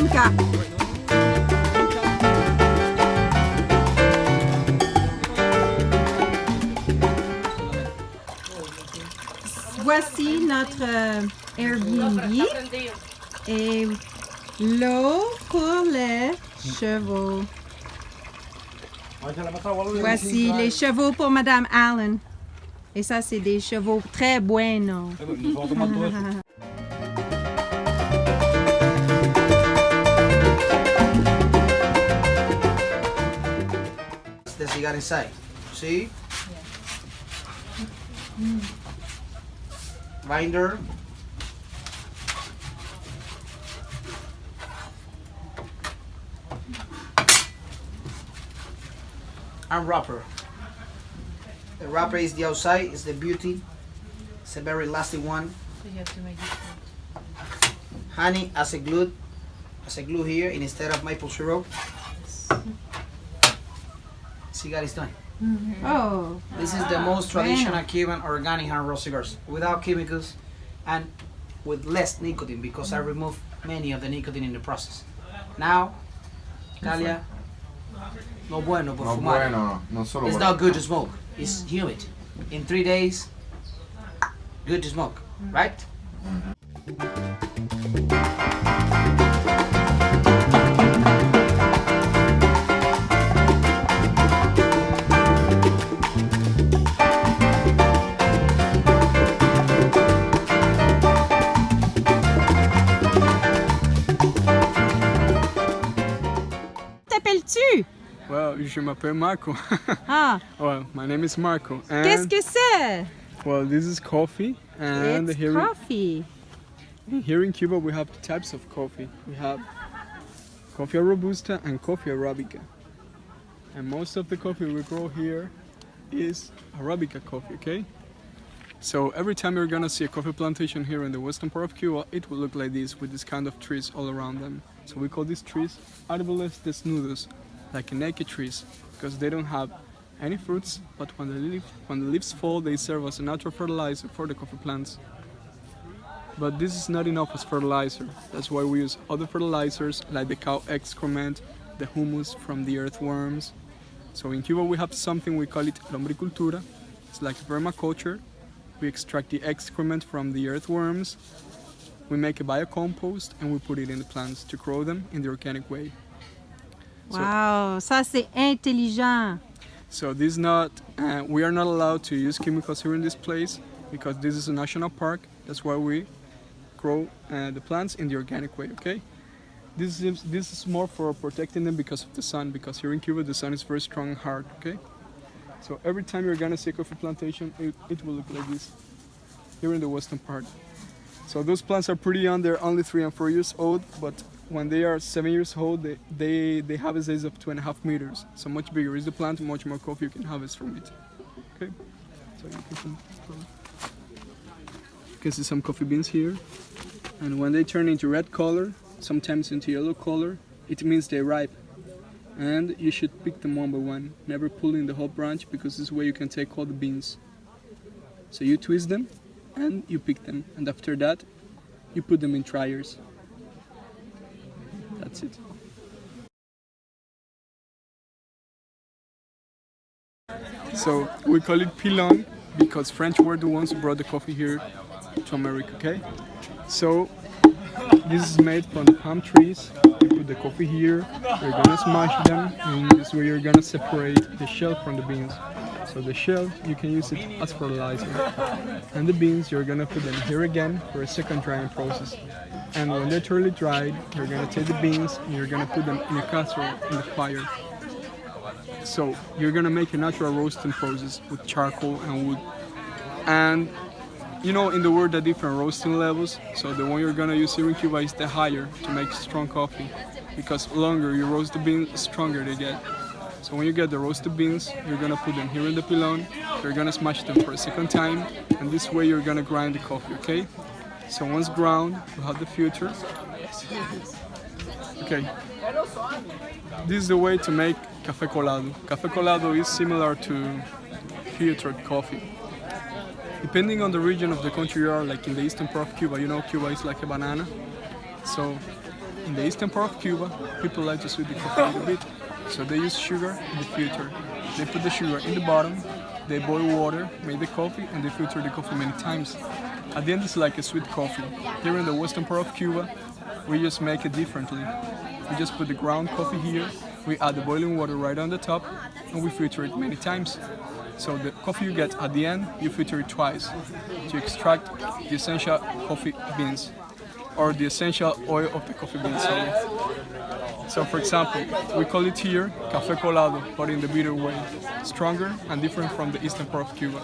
finca. Voici notre Airbnb et l'eau pour les chevaux. Voici les chevaux pour Madame Allen. Et ça, c'est des chevaux très buenos. The cigar inside. See? Binder. And wrapper. The wrapper is the outside, it's the beauty. It's a very lasting one. So you have to make it. Honey as a glue here instead of maple syrup. Cigar is done. Oh, This is the most traditional Cuban organic hand rolled cigars without chemicals and with less nicotine because I remove many of the nicotine in the process. Now, Talia, no bueno por No fumar. bueno, no solo It's bueno. not good to smoke. It's humid. In 3 days, good to smoke, right? t'appelles-tu? Well, je m'appelle Marco. Ah, Well, my name is Marco. And qu'est-ce que c'est? well, this is coffee. And It's here, coffee. here in Cuba, we have two types of coffee. We have coffee robusta and coffee arabica. And most of the coffee we grow here is arabica coffee. Okay. So every time you're gonna see a coffee plantation here in the western part of Cuba, it will look like this with this kind of trees all around them. So we call these trees árboles desnudos, like naked trees, because they don't have any fruits, but when the leaves fall, they serve as a natural fertilizer for the coffee plants. But this is not enough as fertilizer. That's why we use other fertilizers like the cow excrement, the humus from the earthworms. So in Cuba we have something we call it lombricultura. It's like permaculture. We extract the excrement from the earthworms, we make a biocompost, and we put it in the plants to grow them in the organic way. Wow, ça c'est intelligent. So this not, we are not allowed to use chemicals here in this place because this is a national park. That's why we grow the plants in the organic way. Okay, this is more for protecting them because of the sun. Because here in Cuba the sun is very strong and hard. Okay, so every time you're gonna see a coffee plantation, it will look like this here in the western part. So those plants are pretty young. They're only 3 and 4 years old, but when they are 7 years old, they have a size of 2.5 meters. So much bigger is the plant, much more coffee you can harvest from it. Okay, so you can see some coffee beans here, and when they turn into red color, sometimes into yellow color, it means they're ripe. And you should pick them one by one, never pulling the whole branch, because this way you can take all the beans. So you twist them and you pick them, and after that you put them in dryers. That's it. So we call it pilon because French were the ones who brought the coffee here to America. Okay, so this is made from palm trees. You put the coffee here, you're gonna smash them, and this way you're gonna separate the shell from the beans. So the shell, you can use it as fertilizer, and the beans, you're gonna put them here again for a second drying process. And when they're totally dried, you're gonna take the beans and you're gonna put them in a casserole in the fire. So you're gonna make a natural roasting process with charcoal and wood. And you know, in the world there are different roasting levels. So the one you're gonna use here in Cuba is the higher to make strong coffee, because longer you roast the beans, stronger they get. So when you get the roasted beans, you're gonna put them here in the pilon, you're gonna smash them for a second time, and this way you're gonna grind the coffee, okay? So once ground, you have the filter. Okay. This is the way to make café colado. Café colado is similar to filtered coffee. Depending on the region of the country you are, like in the eastern part of Cuba, you know Cuba is like a banana. So In the eastern part of Cuba, people like to sweeten the coffee a little bit, so they use sugar in the filter. They put the sugar in the bottom, they boil water, make the coffee, and they filter the coffee many times. At the end, it's like a sweet coffee. Here in the western part of Cuba, we just make it differently. We just put the ground coffee here, we add the boiling water right on the top, and we filter it many times. So the coffee you get at the end, you filter it twice to extract the essential coffee beans, or the essential oil of the coffee beans. So for example, we call it here café colado, but in the bitter way, stronger and different from the eastern part of Cuba.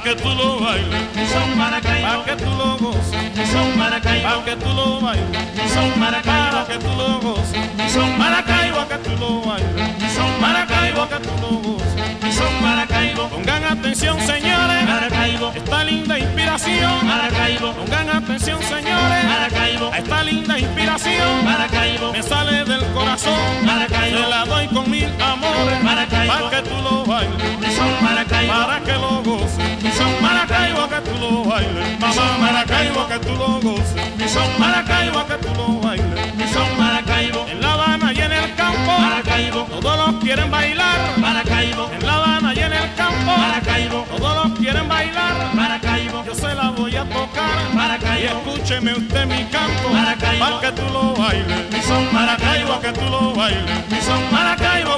que tú lo bailes, son Maracaibo, pa' que tú lo goces, son Maracaibo, pa' que tú lo bailes, son Maracaibo, pa' que tú lo goces, son Maracaibo, que tú lo bailes, son Maracaibo, que tú lo goces, son Maracaibo. Pongan atención, señores, Maracaibo, esta linda inspiración, Maracaibo. Pongan atención, señores, Maracaibo, a esta linda inspiración, Maracaibo, me sale del corazón, Maracaibo, se la doy con mil amores, Maracaibo, pa' que tú lo bailes, son Maracaibo, para que lo goces, son Maracaibo, que tú lo bailes, mamá Maracaibo, que tú lo goces, son Maracaibo, que tú lo bailes, son Maracaibo, en La Habana y en el campo, Maracaibo, todos los quieren bailar, Maracaibo, en La Habana y en el campo, Maracaibo, todos los quieren bailar, Maracaibo, yo se la voy a tocar, Maracaibo, y escúcheme usted mi canto, Maracaibo, pa' que tú lo bailes, son Maracaibo, que tú lo bailes, son Maracaibo,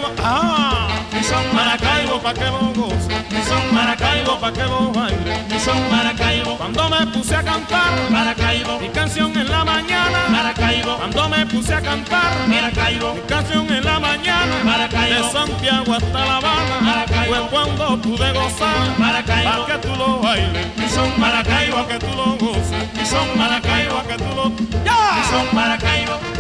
son Maracaibo, pa' que lo goces, son Maracaibo, pa' que lo bailes. y son Maracaibo. Cuando me puse a cantar Maracaibo, mi canción en la mañana Maracaibo. Cuando me puse a cantar Maracaibo, mi canción en la mañana Maracaibo. De Santiago hasta La Habana Maracaibo, fue cuando pude gozar Maracaibo. Pa' que tú lo bailes y son Maracaibo, a que tú lo goces y son Maracaibo, a que tú lo... ¡Ya! Y son Maracaibo.